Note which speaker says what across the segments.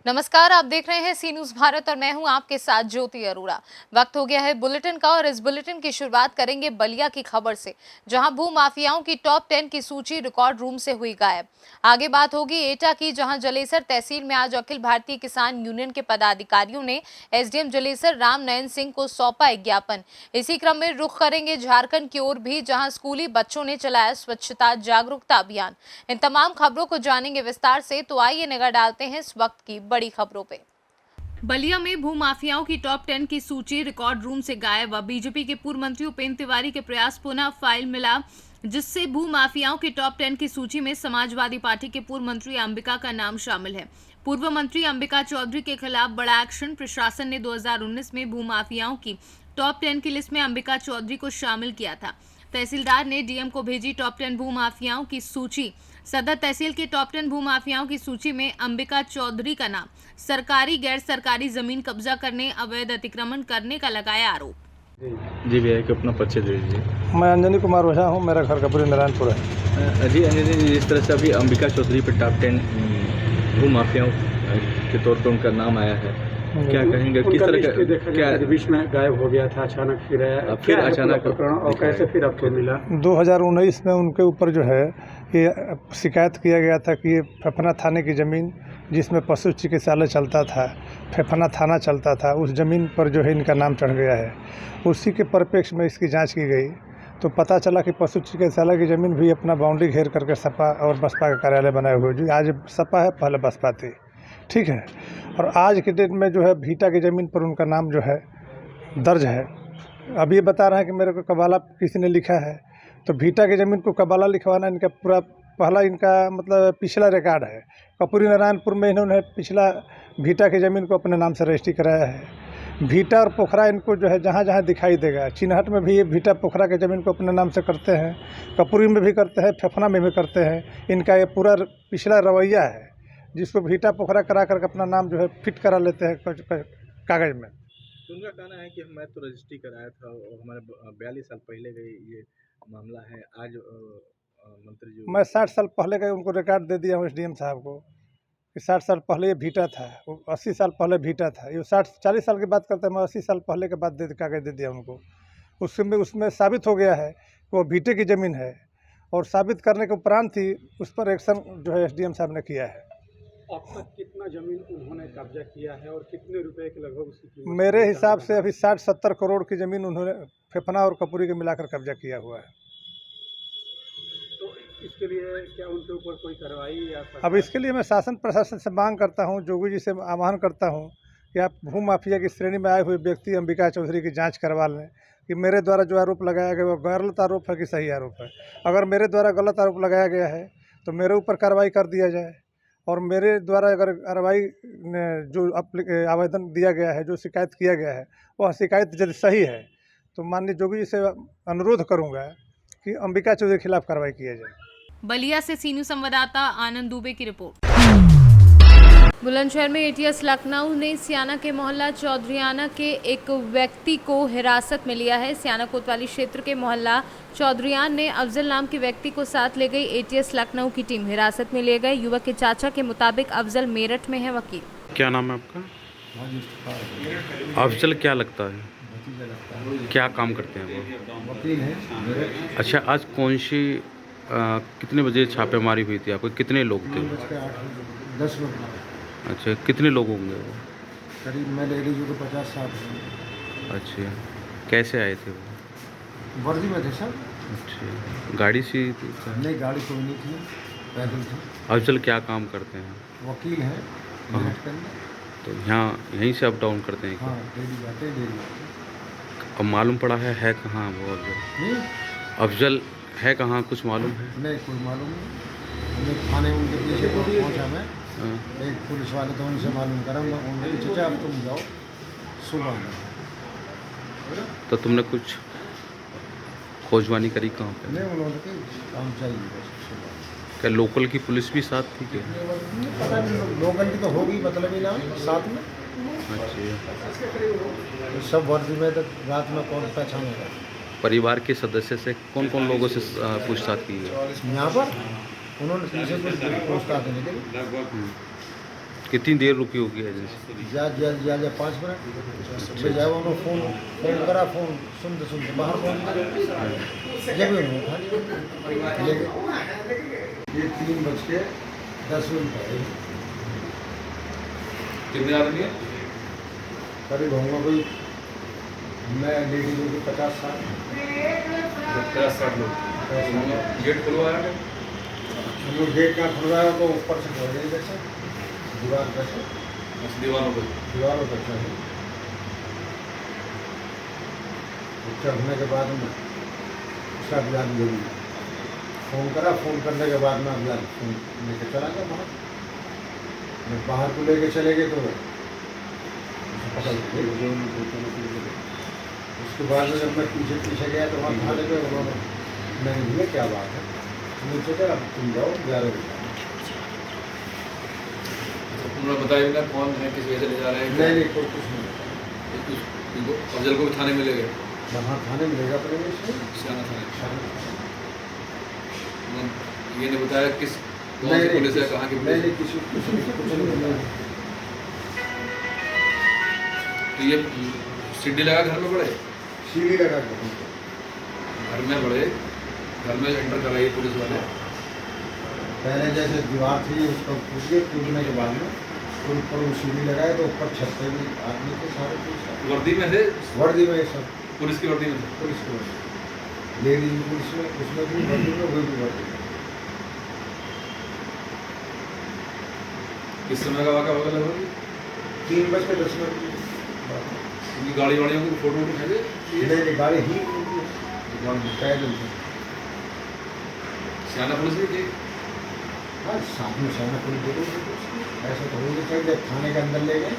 Speaker 1: नमस्कार, आप देख रहे हैं सी न्यूज भारत और मैं हूं आपके साथ ज्योति अरोड़ा। वक्त हो गया है बुलेटिन का और इस बुलेटिन की शुरुआत करेंगे बलिया की खबर से, जहां भू माफियाओं की टॉप 10 की सूची रिकॉर्ड रूम से हुई गायब। आगे बात होगी एटा की, जहां जलेसर तहसील में आज अखिल भारतीय किसान यूनियन के पदाधिकारियों ने एसडीएम जलेसर राम नयन सिंह को सौंपा एक ज्ञापन। इसी क्रम में रुख करेंगे झारखंड की ओर भी, जहां स्कूली बच्चों ने चलाया स्वच्छता जागरूकता अभियान। इन तमाम खबरों को जानेंगे विस्तार से, तो आइए नजर डालते हैं इस वक्त की बड़ी खबरों पे। बलिया में भूमाफियाओं की टॉप 10 की सूची रिकॉर्ड रूम से गायब। बीजेपी के पूर्व मंत्री उपेंद्र तिवारी के प्रयास पुनः फाइल मिला, जिससे भूमाफियाओं की टॉप 10 की सूची में समाजवादी पार्टी के पूर्व मंत्री अंबिका का नाम शामिल है। पूर्व मंत्री अंबिका चौधरी के खिलाफ बड़ा एक्शन। प्रशासन ने 2019 में भूमाफियाओं की टॉप 10 की लिस्ट में अंबिका चौधरी को शामिल किया था। तहसीलदार ने डीएम को भेजी टॉप 10 भूमाफियाओं की सूची। सदर तहसील के टॉप 10 भूमाफियाओं की सूची में अंबिका चौधरी का नाम। सरकारी गैर सरकारी जमीन कब्जा करने, अवैध अतिक्रमण करने का लगाया आरोप।
Speaker 2: जी भैया, कि अपना परिचय दे दीजिए।
Speaker 3: मैं अंजनी कुमार ओझा हूँ, मेरा घर कपूरी नारायणपुर है।
Speaker 2: जी अंजनी जी, जिस तरह से अभी अंबिका चौधरी पर टॉप 10 भूमाफियाओं के तौर पर उनका नाम आया है, क्या कहेंगे? किस तरह का क्या
Speaker 4: बीच में गायब हो गया था, अचानक फिर
Speaker 2: अचानक
Speaker 4: और कैसे फिर आपको मिला?
Speaker 3: 2019 में उनके ऊपर जो है ये शिकायत किया गया था कि ये फेफना थाने की ज़मीन, जिसमें पशु चिकित्सालय चलता था, फेफना थाना चलता था, उस ज़मीन पर जो है इनका नाम चढ़ गया है। उसी के परिप्रेक्ष्य में इसकी जांच की गई तो पता चला कि पशु चिकित्सालय की ज़मीन भी अपना बाउंड्री घेर करके सपा और बसपा का कार्यालय बनाए हुए, जो आज सपा है पहले बसपा थी, ठीक है। और आज के डेट में जो है भीटा की ज़मीन पर उनका नाम जो है दर्ज है। अब ये बता रहे हैं कि मेरे को कबाला किसी ने लिखा है, तो भीटा की ज़मीन को कबाला लिखवाना इनका पूरा पहला इनका मतलब पिछला रिकॉर्ड है। कपूरी नारायणपुर में इन्होंने पिछला भीटा की ज़मीन को अपने नाम से रजिस्ट्री कराया है। भीटा और पोखरा इनको जो है जहाँ जहाँ दिखाई देगा, चिन्हट में भी ये भीटा पोखरा की ज़मीन को अपने नाम से करते हैं, कपूरी में भी करते हैं, फेफना में भी करते हैं। इनका ये पूरा पिछला रवैया है, जिसको भीटा पोखरा करा करके अपना नाम जो है फिट करा लेते हैं कागज़ में।
Speaker 2: तो उनका कहना है कि मैं तो रजिस्ट्री कराया था और हमारे 42 साल पहले का ये मामला है। आज मंत्री जी,
Speaker 3: मैं 60 साल पहले का उनको रिकॉर्ड दे दिया हूँ एसडीएम साहब को कि 60 साल पहले ये भीटा था, वो 80 साल पहले भीटा था। ये 40 साल की बात करते हैं, मैं 80 साल पहले के बाद कागज़ दे दिया उनको। उसमें साबित हो गया है कि वो भीटे की ज़मीन है, और साबित करने के उपरांत ही उस पर एक्शन जो है एसडीएम साहब ने किया है।
Speaker 4: अब तक कितना जमीन उन्होंने कब्जा किया है और कितने रुपए के लगभग उसकी कीमत?
Speaker 3: मेरे हिसाब से अभी 60-70 करोड़ की ज़मीन उन्होंने फेफना और कपूरी के मिलाकर कब्जा किया हुआ है।
Speaker 4: तो इसके लिए क्या उनके ऊपर कोई कार्रवाई या
Speaker 3: अब इसके लिए मैं शासन प्रशासन से मांग करता हूं, जोगी जी से आह्वान करता हूं कि आप भू माफिया की श्रेणी में आए हुए व्यक्ति अंबिका चौधरी की जांच करवा लें कि मेरे द्वारा जो आरोप लगाया गया वो गलत आरोप है कि सही आरोप है। अगर मेरे द्वारा गलत आरोप लगाया गया है तो मेरे ऊपर कार्रवाई कर दिया जाए, और मेरे द्वारा अगर कार्रवाई जो आवेदन दिया गया है, जो शिकायत किया गया है, वह शिकायत यदि सही है तो माननीय जोगी जी से अनुरोध करूँगा कि अंबिका चौधरी के खिलाफ कार्रवाई किया जाए।
Speaker 1: बलिया से सी न्यूज संवाददाता आनंद दुबे की रिपोर्ट। बुलंदशहर में एटीएस लखनऊ ने सियाना के मोहल्ला चौधरियाना के एक व्यक्ति को हिरासत में लिया है। सियाना कोतवाली क्षेत्र के मोहल्ला चौधरियान ने अफजल नाम के व्यक्ति को साथ ले गई एटीएस लखनऊ की टीम। हिरासत में लिए गए युवक के चाचा के मुताबिक अफजल मेरठ में है वकील।
Speaker 5: क्या नाम है आपका? अफजल क्या लगता है? क्या काम करते हैं वो?
Speaker 4: वकील है।
Speaker 5: अच्छा, आज कौन सी कितने बजे छापेमारी हुई थी? आपको कितने लोग थे?
Speaker 4: 10 लोग।
Speaker 5: अच्छा, कितने लोग होंगे वो?
Speaker 4: करीब मैं लेडीज को 50-60।
Speaker 5: अच्छा, कैसे आए थे वो?
Speaker 4: वर्दी में थे सर।
Speaker 5: अच्छा, गाड़ी से थी?
Speaker 4: नहीं, गाड़ी कोई नहीं थी, पैदल थी।
Speaker 5: अफजल क्या काम करते हैं?
Speaker 4: वकील है।
Speaker 5: हाँ। तो यहीं से अप डाउन करते हैं क्या?
Speaker 4: हाँ, डेली जाते हैं।
Speaker 5: अब मालूम पड़ा है कहाँ वो अफजल? अफजल है कहाँ, कुछ मालूम है?
Speaker 4: नहीं, कोई मालूम नहीं। हमने थाने उनके पीछे पहुँचा मैं, एक पुलिस वाले तो उनसे मालूम करा, उन्होंने चाचा अब तुम जाओ सुबह में।
Speaker 5: तो तुमने कुछ खोजवानी करी कहाँ पे?
Speaker 4: नहीं, उन्होंने कि काम चाहिए बस सुबह।
Speaker 5: क्या लोकल की पुलिस भी साथ थी क्या?
Speaker 4: पता नहीं, लोकल की तो होगी, मतलब ही ना साथ में।
Speaker 5: अच्छा,
Speaker 4: तो सब वर्दी में तो रात में कौन पहचानेगा?
Speaker 5: परिवार के सदस्य से कौन कौन लोगों से पूछताछ की है?
Speaker 4: यहाँ पर उन्होंने पीछे कुछ पूछताछ नहीं करी।
Speaker 5: कितनी देर रुकी होगी एजेंसी?
Speaker 4: ज्यादा 5 मिनट फिर जाए उन्होंने फोन करा, फोन सुनते सुनते बाहर पहुँच गए, जब भी उन्होंने उठा लिया। ये 3:10 है।
Speaker 2: कितने आदमी है?
Speaker 4: करीब होंगे कोई, मैं लेडी होगी 50 साल।
Speaker 2: 50-60 लोग। गेट खुलवाया है?
Speaker 4: हम लोग गेट का खुलवाया तो ऊपर से खोल गए, जैसे दीवार पर से,
Speaker 2: दीवारों पर
Speaker 4: चढ़े। चढ़ने के बाद में उसका अभियान ले लिया, फ़ोन करा, फ़ोन करने के बाद में अभियान फ़ोन लेके चला गया बाहर। जब बाहर को लेके चले गए तो पकड़ लिए। उसके बाद में जब मैं पीछे गया तो वहाँ थाने पे उन्होंने, मैंने बोला क्या बात है, मुझे क्या अब तुम जाओ 11 बजे।
Speaker 2: उन्होंने बताया ना कौन है, किस वजह से ले जा रहे हैं?
Speaker 4: नहीं कोई कुछ नहीं।
Speaker 2: अफजल को भी थाने में ले गए?
Speaker 4: वहाँ थाने में लेगा पड़ेगा
Speaker 2: सियाना थाने। ये नहीं बताया किस कौन सी पुलिस है, कहाँ की पुलिस?
Speaker 4: नहीं कुछ नहीं।
Speaker 2: तो ये सीढ़ी लगा घर में पड़े?
Speaker 4: सीढ़ी लगा
Speaker 2: घर में पड़े, घर में एंटर कराई पुलिस वाले।
Speaker 4: पहले जैसे दीवार थी उसको कूदने के बाद में ऊपर वो सीढ़ी लगाए तो ऊपर छत पे भी आदमी थे, सारे पुलिस
Speaker 2: वर्दी में थे?
Speaker 4: वर्दी में सब
Speaker 2: पुलिस की वर्दी में थे?
Speaker 4: पुलिस की वर्दी, लेडीज पुलिस में, उसमें भी वर्दी में, वो भी वर्दी में।
Speaker 2: किस समय का वाक़ा होगा लगभग?
Speaker 4: 3:10
Speaker 2: उनकी गाड़ी वाड़ियों की फोटो उठाए?
Speaker 4: नहीं गाड़ी ही पैदल थी।
Speaker 2: सियाना पुलिस भी थी?
Speaker 4: हाँ साथ में सियाना पुलिस जरूर थी। ऐसा तो होना चाहिए, जब थाने के अंदर ले गए।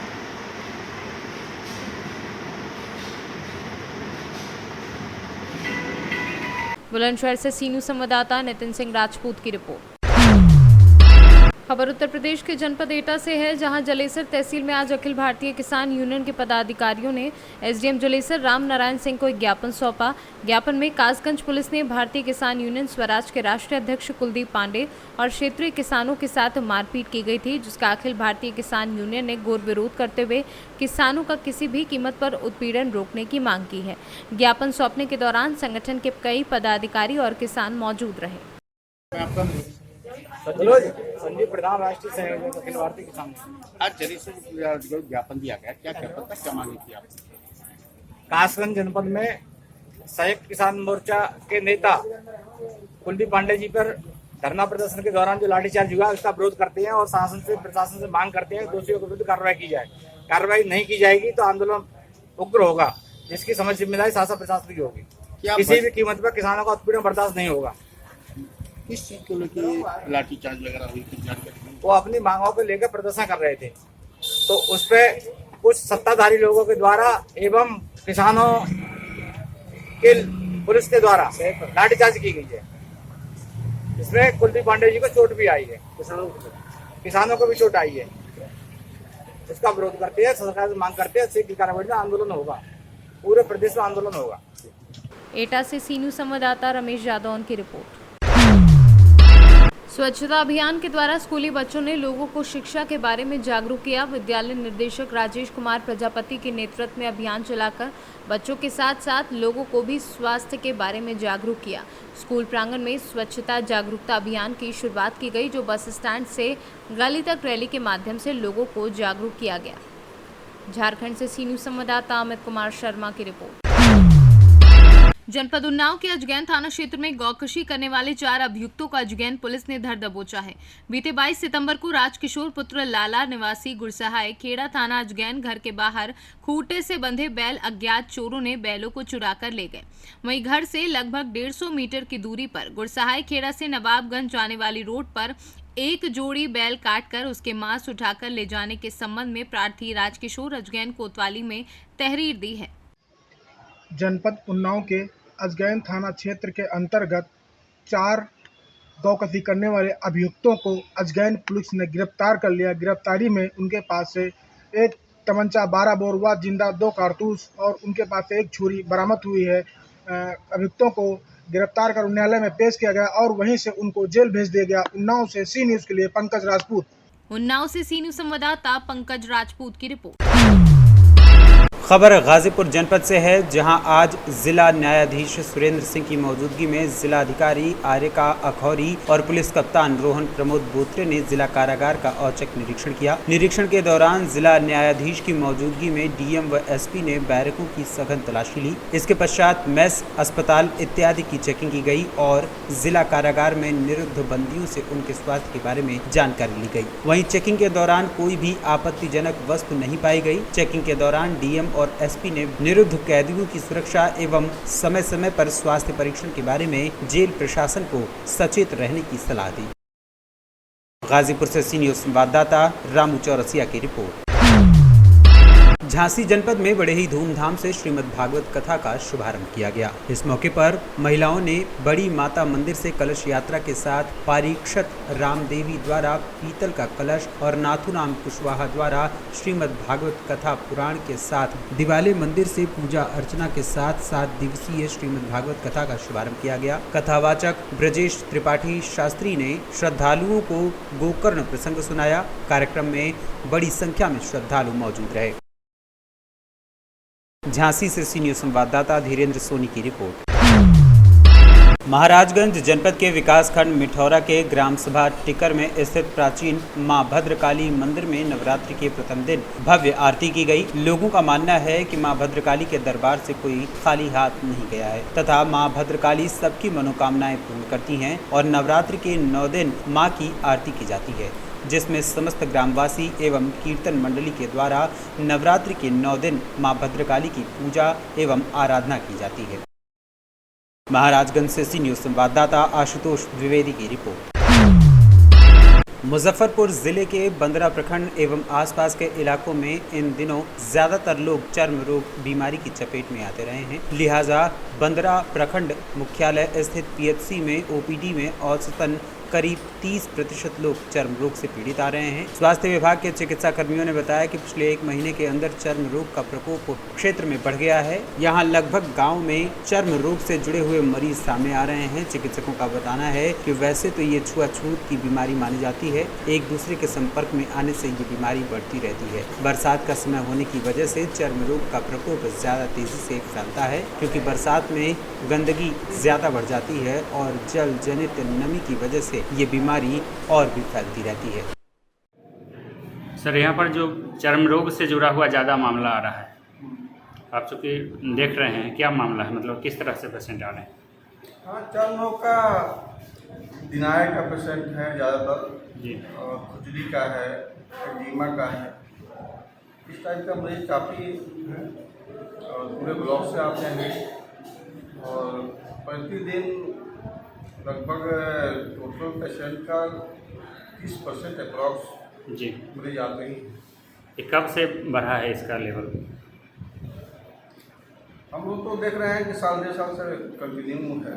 Speaker 1: बुलंदशहर से सीनू संवाददाता नितिन सिंह राजपूत की रिपोर्ट। खबर उत्तर प्रदेश के जनपद एटा से है, जहां जलेसर तहसील में आज अखिल भारतीय किसान यूनियन के पदाधिकारियों ने एसडीएम जलेसर राम नारायण सिंह को एक ज्ञापन सौंपा। ज्ञापन में कासगंज पुलिस ने भारतीय किसान यूनियन स्वराज के राष्ट्रीय अध्यक्ष कुलदीप पांडे और क्षेत्रीय किसानों के साथ मारपीट की गई थी, जिसका अखिल भारतीय किसान यूनियन ने घोर विरोध करते हुए किसानों का किसी भी कीमत पर उत्पीड़न रोकने की मांग की है। ज्ञापन सौंपने के दौरान संगठन के कई पदाधिकारी और किसान मौजूद रहे।
Speaker 6: संजीव प्रधान, राष्ट्रीय संयोजक अखिल भारतीय किसान।
Speaker 7: आज जलेसर जो ज्ञापन दिया गया, क्या ज्ञापन का क्या मांगी थी आपने?
Speaker 6: कासगंज जनपद में संयुक्त किसान मोर्चा के नेता कुलदीप पांडे जी पर धरना प्रदर्शन के दौरान जो लाठीचार्ज हुआ उसका विरोध करते हैं और प्रशासन से मांग करते हैं दोषियों के विरुद्ध कार्रवाई की जाए। कार्रवाई नहीं की जाएगी तो आंदोलन उग्र होगा, जिसकी समझ जिम्मेदारी शासन प्रशासन की होगी। किसी भी कीमत पर किसानों का उत्पीड़न बर्दाश्त नहीं होगा।
Speaker 7: किस चीज को लेकर लाठीचार्ज वगैरह हुई थी, जानकारी?
Speaker 6: वो अपनी मांगों को लेकर प्रदर्शन कर रहे थे, तो उस पर कुछ सत्ताधारी लोगों के द्वारा एवं किसानों के पुलिस के द्वारा लाठीचार्ज की गई है। इसमें कुलदीप पांडे जी को चोट भी आई है, किसानों को भी चोट आई है। इसका विरोध करते हैं, सरकार से मांग करते हैं, शीघ्र कार्रवाई में आंदोलन होगा, पूरे प्रदेश में आंदोलन होगा।
Speaker 1: एटा से सीनू संवाददाता रमेश यादव की रिपोर्ट। स्वच्छता अभियान के द्वारा स्कूली बच्चों ने लोगों को शिक्षा के बारे में जागरूक किया। विद्यालय निर्देशक राजेश कुमार प्रजापति के नेतृत्व में अभियान चलाकर बच्चों के साथ साथ लोगों को भी स्वास्थ्य के बारे में जागरूक किया। स्कूल प्रांगण में स्वच्छता जागरूकता अभियान की शुरुआत की गई, जो बस स्टैंड से गली तक रैली के माध्यम से लोगों को जागरूक किया गया। झारखंड से सीनू संवाददाता अमित कुमार शर्मा की रिपोर्ट। जनपद उन्नाव के अजगैन थाना क्षेत्र में गौकशी करने वाले 4 अभियुक्तों का अजगैन पुलिस ने धर दबोचा है। बीते 22 सितंबर को राजकिशोर पुत्र लाला निवासी गुरसहाय खेड़ा थाना अजगैन घर के बाहर खूंटे से बंधे बैल अज्ञात चोरों ने बैलों को चुरा कर ले गए। वहीं घर से लगभग 150 मीटर की दूरी पर गुरसहाय खेड़ा से नवाबगंज जाने वाली रोड पर एक जोड़ी बैल काटकर उसके मांस उठाकर ले जाने के संबंध में प्रार्थी राजकिशोर अजगैन कोतवाली में तहरीर दी है।
Speaker 8: जनपद उन्नाव के अजगैन थाना क्षेत्र के अंतर्गत 4 गौकशी करने वाले अभियुक्तों को अजगैन पुलिस ने गिरफ्तार कर लिया। गिरफ्तारी में उनके पास से एक तमंचा 12 बोर व जिंदा 2 कारतूस और उनके पास से एक छुरी बरामद हुई है। अभियुक्तों को गिरफ्तार कर न्यायालय में पेश किया गया और वहीं से उनको जेल भेज दिया गया। उन्नाव से सी न्यूज़ के लिए पंकज राजपूत।
Speaker 1: उन्नाव से सी न्यूज़ संवाददाता पंकज राजपूत की रिपोर्ट।
Speaker 9: खबर गाजीपुर जनपद से है, जहां आज जिला न्यायाधीश सुरेंद्र सिंह की मौजूदगी में जिलाधिकारी आर्यका अखौरी और पुलिस कप्तान रोहन प्रमोद बोत्रे ने जिला कारागार का औचक निरीक्षण किया। निरीक्षण के दौरान जिला न्यायाधीश की मौजूदगी में डीएम व एसपी ने बैरकों की सघन तलाशी ली। इसके पश्चात मेस, अस्पताल इत्यादि की चेकिंग की गई और जिला कारागार में निरुद्ध बंदियों से उनके स्वास्थ्य के बारे में जानकारी ली गई। वहीं चेकिंग के दौरान कोई भी आपत्तिजनक वस्तु नहीं पाई गई। चेकिंग के दौरान डीएम और एसपी ने निरुद्ध कैदियों की सुरक्षा एवं समय समय पर स्वास्थ्य परीक्षण के बारे में जेल प्रशासन को सचेत रहने की सलाह दी। गाजीपुर से सी न्यूज़ संवाददाता रामू चौरसिया की रिपोर्ट। झांसी जनपद में बड़े ही धूमधाम से श्रीमद् भागवत कथा का शुभारंभ किया गया। इस मौके पर महिलाओं ने बड़ी माता मंदिर से कलश यात्रा के साथ पारीक्षत रामदेवी द्वारा पीतल का कलश और नाथुराम कुशवाहा द्वारा श्रीमद् भागवत कथा पुराण के साथ दिवाले मंदिर से पूजा अर्चना के साथ 7 दिवसीय श्रीमद् भागवत कथा का शुभारंभ किया गया। कथावाचक ब्रजेश त्रिपाठी शास्त्री ने श्रद्धालुओं को गोकर्ण प्रसंग सुनाया। कार्यक्रम में बड़ी संख्या में श्रद्धालु मौजूद रहे। झांसी से सी न्यूज़ संवाददाता धीरेन्द्र सोनी की रिपोर्ट। महाराजगंज जनपद के विकासखंड मिठौरा के ग्राम सभा टिकर में स्थित प्राचीन मां भद्रकाली मंदिर में नवरात्रि के प्रथम दिन भव्य आरती की गई। लोगों का मानना है कि मां भद्रकाली के दरबार से कोई खाली हाथ नहीं गया है तथा मां भद्रकाली सबकी मनोकामनाएं पूर्ण करती हैं और नवरात्रि के 9 दिन मां की आरती की जाती है, जिसमें समस्त ग्रामवासी एवं कीर्तन मंडली के द्वारा नवरात्रि के 9 दिन मां भद्रकाली की पूजा एवं आराधना की जाती है। महाराजगंज से सी न्यूज़ संवाददाता आशुतोष द्विवेदी की रिपोर्ट। मुजफ्फरपुर जिले के बंदरा प्रखंड एवं आसपास के इलाकों में इन दिनों ज्यादातर लोग चर्म रोग बीमारी की चपेट में आते रहे हैं। लिहाजा बंदरा प्रखंड मुख्यालय स्थित पीएचसी में ओपीडी में औसतन करीब 30% लोग चर्म रोग से पीड़ित आ रहे हैं। स्वास्थ्य विभाग के चिकित्सा कर्मियों ने बताया कि पिछले 1 महीने के अंदर चर्म रोग का प्रकोप क्षेत्र में बढ़ गया है। यहाँ लगभग गांव में चर्म रोग से जुड़े हुए मरीज सामने आ रहे हैं। चिकित्सकों का बताना है कि वैसे तो ये छुआछूत की बीमारी मानी जाती है, एक दूसरे के संपर्क में आने से ये बीमारी बढ़ती रहती है। बरसात का समय होने की वजह से चर्म रोग का प्रकोप ज्यादा तेजी से फैलता है, क्योंकि बरसात में गंदगी ज्यादा बढ़ जाती है और जल जनित नमी की वजह से ये बीमारी और भी फैलती रहती है।
Speaker 10: सर, यहाँ पर जो चर्म रोग से जुड़ा हुआ ज़्यादा मामला आ रहा है, आप चूँकि देख रहे हैं, क्या मामला है, मतलब किस तरह से पेशेंट आ रहे हैं?
Speaker 4: हाँ, चर्म रोग का दिनाय का पेशेंट है ज़्यादातर
Speaker 10: जी,
Speaker 4: और खुजली का है, एडिमा का है, इस टाइप का मरीज काफ़ी है और पूरे ब्लॉक से आते हैं और प्रतिदिन लगभग टोटल पेशेंट का 30% अप्रॉक्स
Speaker 10: जी
Speaker 4: मरीज आते ही।
Speaker 10: ये कब से बढ़ा है इसका लेवल?
Speaker 4: हम लोग तो देख रहे हैं कि साल 1.5 साल से कंटिन्यू है।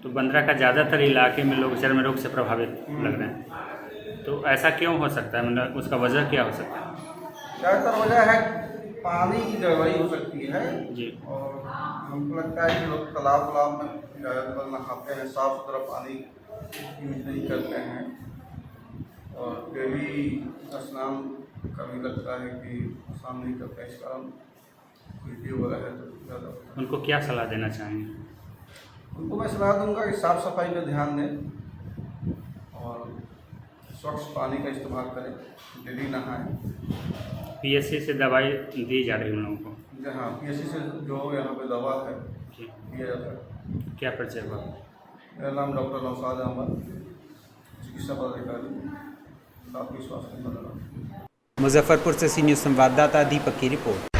Speaker 10: तो बंदरा का ज़्यादातर इलाके में लोग चर्म रोग से प्रभावित लग रहे हैं, तो ऐसा क्यों हो सकता है, मतलब उसका वजह क्या हो सकता है?
Speaker 4: ज़्यादातर वजह है पानी की गड़बड़ी हो सकती है
Speaker 10: जी,
Speaker 4: और हमको लगता है कि लोग तालाब में ज़्यादातर नहाते हैं, साफ सुथरा पानी यूज नहीं करते हैं और डेली स्नान का भी लगता है कि स्नान नहीं करते हैं, इस कारण वीडियो वगैरह है तो ज़्यादा।
Speaker 10: उनको क्या सलाह देना चाहेंगे?
Speaker 4: उनको मैं सलाह दूंगा कि साफ़ सफाई पर ध्यान दें और स्वच्छ पानी का इस्तेमाल करें, डेली नहाएं।
Speaker 10: पीएचसी से दवाई दी जा रही है उन लोगों को?
Speaker 4: हाँ, पीएचसी से जो यहाँ पे दवा है
Speaker 10: जी,
Speaker 4: दिया जाता है।
Speaker 10: क्या परिचय हुआ?
Speaker 4: मेरा नाम डॉक्टर नौशाद अहमद, चिकित्सा पदाधिकारी, प्राथमिक स्वास्थ्य केंद्र।
Speaker 9: मुजफ्फरपुर से सी न्यूज़ संवाददाता दीपक की रिपोर्ट।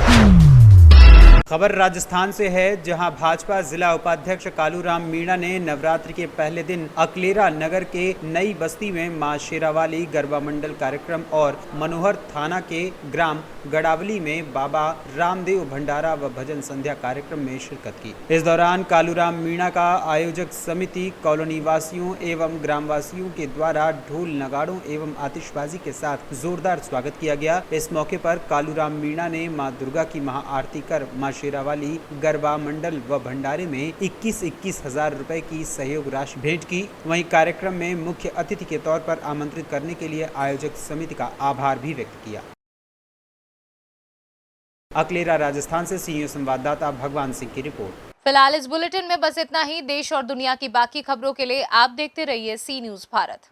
Speaker 9: खबर राजस्थान से है, जहां भाजपा जिला उपाध्यक्ष कालूराम मीणा ने नवरात्रि के पहले दिन अकलेरा नगर के नई बस्ती में मां शेरावाली गरबा मंडल कार्यक्रम और मनोहर थाना के ग्राम गड़ावली में बाबा रामदेव भंडारा व भजन संध्या कार्यक्रम में शिरकत की। इस दौरान कालूराम मीणा का आयोजक समिति, कॉलोनी वासियों एवं ग्रामवासियों के द्वारा ढोल नगाड़ों एवं आतिशबाजी के साथ जोरदार स्वागत किया गया। इस मौके पर कालूराम मीणा ने मां दुर्गा की महाआरती कर मां शेरावाली, गरबा मंडल व भंडारे में 21-21 हजार रुपए की सहयोग राशि भेंट की। वहीं कार्यक्रम में मुख्य अतिथि के तौर पर आमंत्रित करने के लिए आयोजक समिति का आभार भी व्यक्त किया। अकलेरा राजस्थान से सीनियर संवाददाता भगवान सिंह की रिपोर्ट।
Speaker 1: फिलहाल इस बुलेटिन में बस इतना ही। देश और दुनिया की बाकी खबरों के लिए आप देखते रहिए सी न्यूज़ भारत।